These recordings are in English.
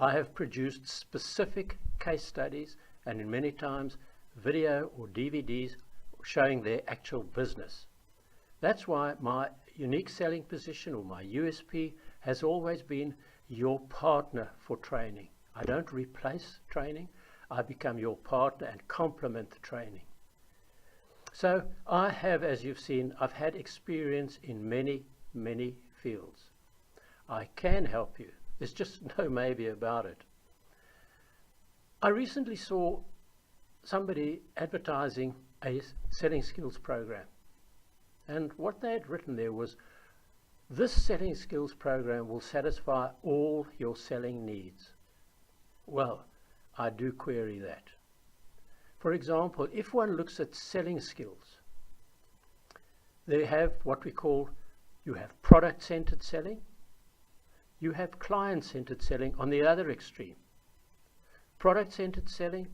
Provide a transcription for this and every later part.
I have produced specific case studies and in many times video or DVDs showing their actual business. That's why my unique selling position, or my USP, has always been your partner for training. I don't replace training, I become your partner and complement the training. So I have, as you've seen, I've had experience in many, many fields. I can help you. There's just no maybe about it. I recently saw somebody advertising a selling skills program. And what they had written there was, this selling skills program will satisfy all your selling needs. Well, I do query that. For example, if one looks at selling skills, they have what we call, you have product-centered selling, you have client-centered selling on the other extreme. Product-centered selling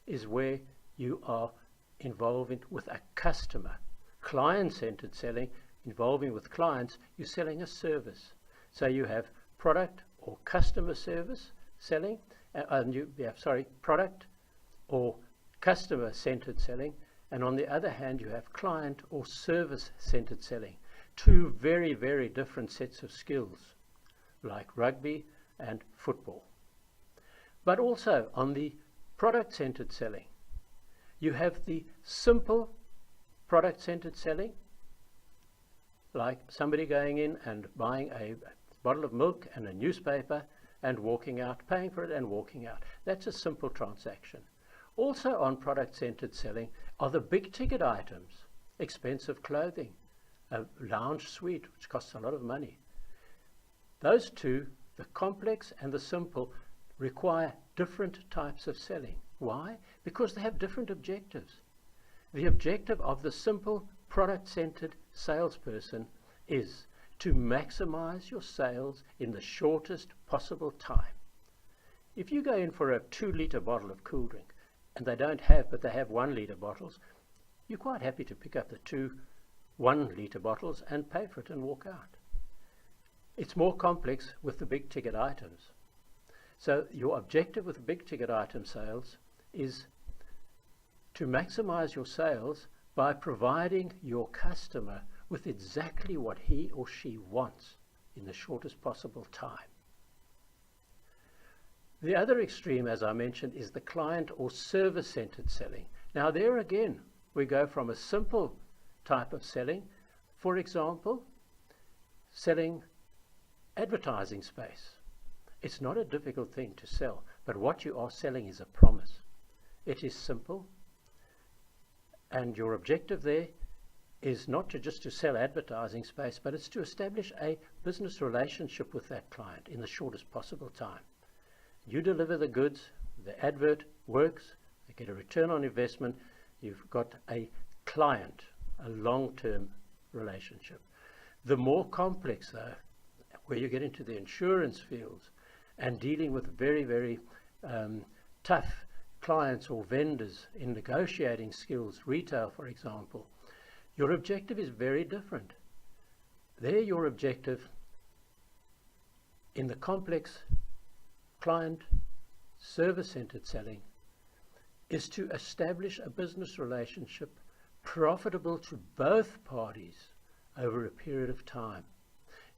is where you are involving with a customer. Client-centered selling, involving with clients, you're selling a service. So you have product or customer service selling, product or customer-centered selling, and on the other hand you have client or service-centered selling. Two very, very different sets of skills, like rugby and football. But also on the product-centered selling, you have the simple product-centered selling, like somebody going in and buying a bottle of milk and a newspaper and walking out, paying for it and walking out. That's a simple transaction. Also on product-centered selling are the big ticket items, expensive clothing, a lounge suite, which costs a lot of money. Those two, the complex and the simple, require different types of selling. Why? Because they have different objectives. The objective of the simple product-centered salesperson is to maximize your sales in the shortest possible time. If you go in for a 2-liter bottle of cool drink, and they don't have, but they have 1-liter bottles, you're quite happy to pick up the 2 1-liter bottles and pay for it and walk out. It's more complex with the big ticket items. So your objective with big ticket item sales is to maximize your sales by providing your customer with exactly what he or she wants in the shortest possible time. The other extreme, as I mentioned, is the client or service-centered selling. Now there again, we go from a simple type of selling, for example, selling advertising space. It's not a difficult thing to sell, but what you are selling is a promise. It is simple, and your objective there is not just to sell advertising space, but it's to establish a business relationship with that client in the shortest possible time. You deliver the goods, the advert works, they get a return on investment, you've got a client, a long-term relationship. The more complex though, where you get into the insurance fields and dealing with very, very tough clients or vendors in negotiating skills, retail for example, your objective is very different. There your objective in the complex client service-centered selling is to establish a business relationship profitable to both parties over a period of time.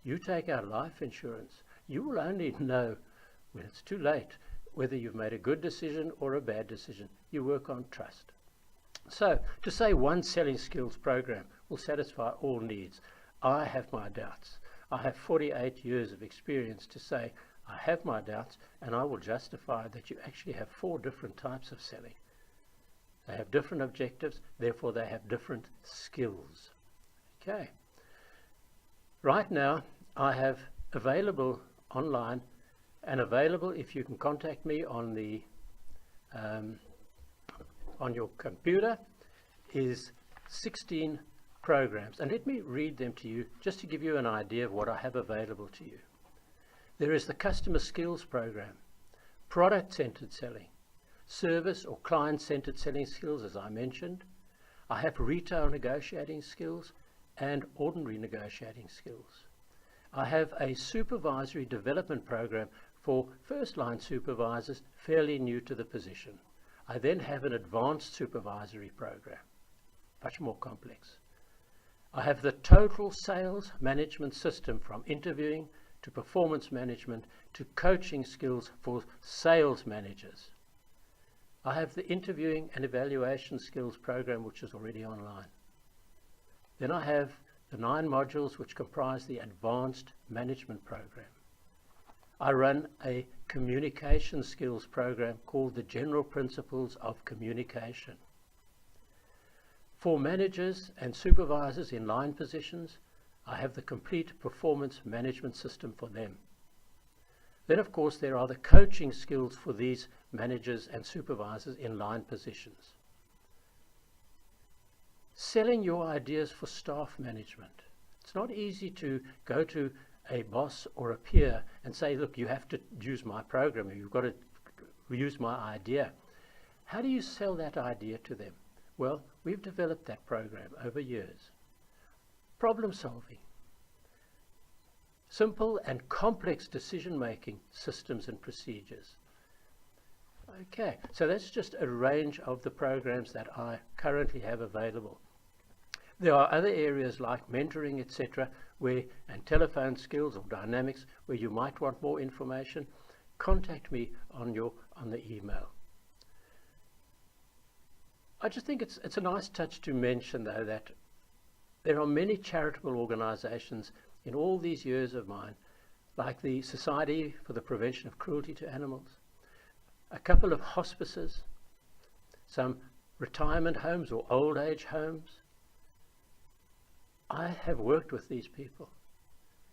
You take out life insurance, you will only know when it's too late whether you've made a good decision or a bad decision. You work on trust. So to say one selling skills program will satisfy all needs, I have my doubts. I have 48 years of experience to say I have my doubts, and I will justify that you actually have 4 different types of selling. They have different objectives, therefore they have different skills. Okay. Right now I have available online, and available if you can contact me on the on your computer, is 16 programs, and let me read them to you just to give you an idea of what I have available to you. There is the customer skills program, product-centered selling, service or client-centered selling skills, as I mentioned. I have retail negotiating skills and ordinary negotiating skills. I have a supervisory development program for first-line supervisors fairly new to the position. I then have an advanced supervisory program, much more complex. I have the total sales management system from interviewing to performance management to coaching skills for sales managers. I have the interviewing and evaluation skills program, which is already online. Then I have the 9 modules which comprise the advanced management program. I run a communication skills program called the General Principles of Communication. For managers and supervisors in line positions, I have the complete performance management system for them. Then, of course, there are the coaching skills for these managers and supervisors in line positions. Selling your ideas for staff management. It's not easy to go to a boss or a peer and say, look, you have to use my program, or you've got to use my idea. How do you sell that idea to them? Well, we've developed that program over years. Problem solving. Simple and complex decision-making systems and procedures. Okay, so that's just a range of the programs that I currently have available. There are other areas like mentoring, etc., and telephone skills or dynamics, where you might want more information. Contact me on the email. I just think it's a nice touch to mention, though, that there are many charitable organizations in all these years of mine, like the Society for the Prevention of Cruelty to Animals, a couple of hospices, some retirement homes or old age homes. I have worked with these people,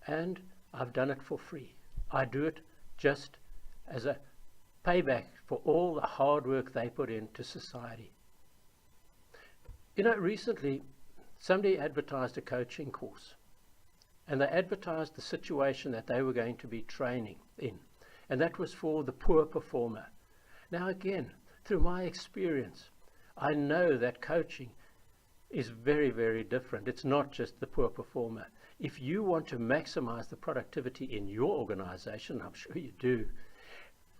and I've done it for free. I do it just as a payback for all the hard work they put into society. You know, recently somebody advertised a coaching course, and they advertised the situation that they were going to be training in, and that was for the poor performer. Now again, through my experience, I know that coaching is very, very different. It's not just the poor performer. If you want to maximize the productivity in your organization, I'm sure you do,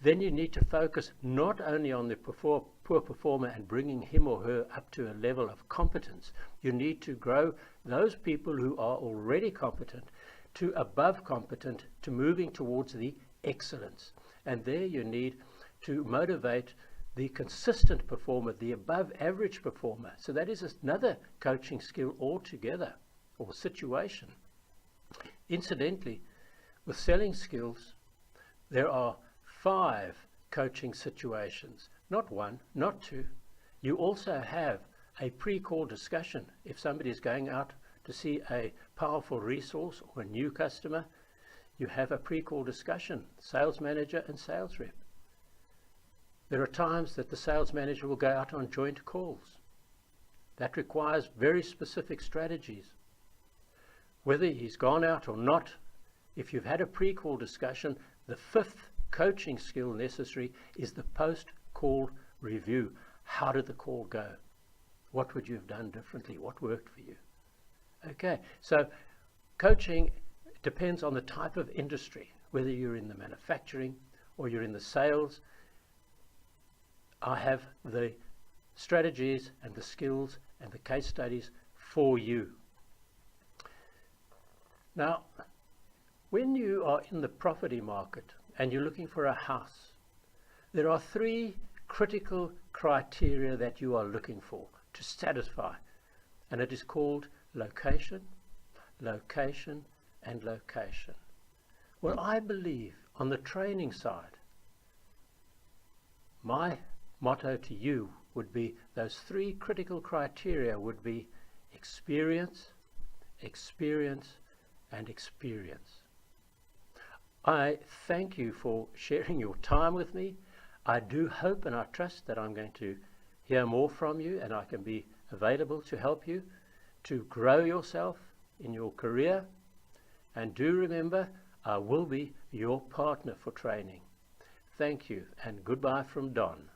then you need to focus not only on the poor performer and bringing him or her up to a level of competence. You need to grow those people who are already competent to above competent, to moving towards the excellence. And there you need to motivate the consistent performer, the above average performer. So that is another coaching skill altogether, or situation. Incidentally, with selling skills, there are 5 coaching situations, not 1, not 2. You also have a pre-call discussion. If somebody is going out to see a powerful resource or a new customer, you have a pre-call discussion, sales manager and sales rep. There are times that the sales manager will go out on joint calls. That requires very specific strategies. Whether he's gone out or not, if you've had a pre-call discussion, the 5th coaching skill necessary is the post-call review. How did the call go? What would you have done differently? What worked for you? Okay, so coaching depends on the type of industry, whether you're in the manufacturing or you're in the sales. I have the strategies and the skills and the case studies for you. Now, when you are in the property market and you're looking for a house, there are 3 critical criteria that you are looking for to satisfy, and it is called location, location, and location. Well, I believe on the training side, my motto to you would be those 3 critical criteria would be experience, experience, and experience. I thank you for sharing your time with me. I do hope and I trust that I'm going to hear more from you, and I can be available to help you to grow yourself in your career. And do remember, I will be your partner for training. Thank you, and goodbye from Don.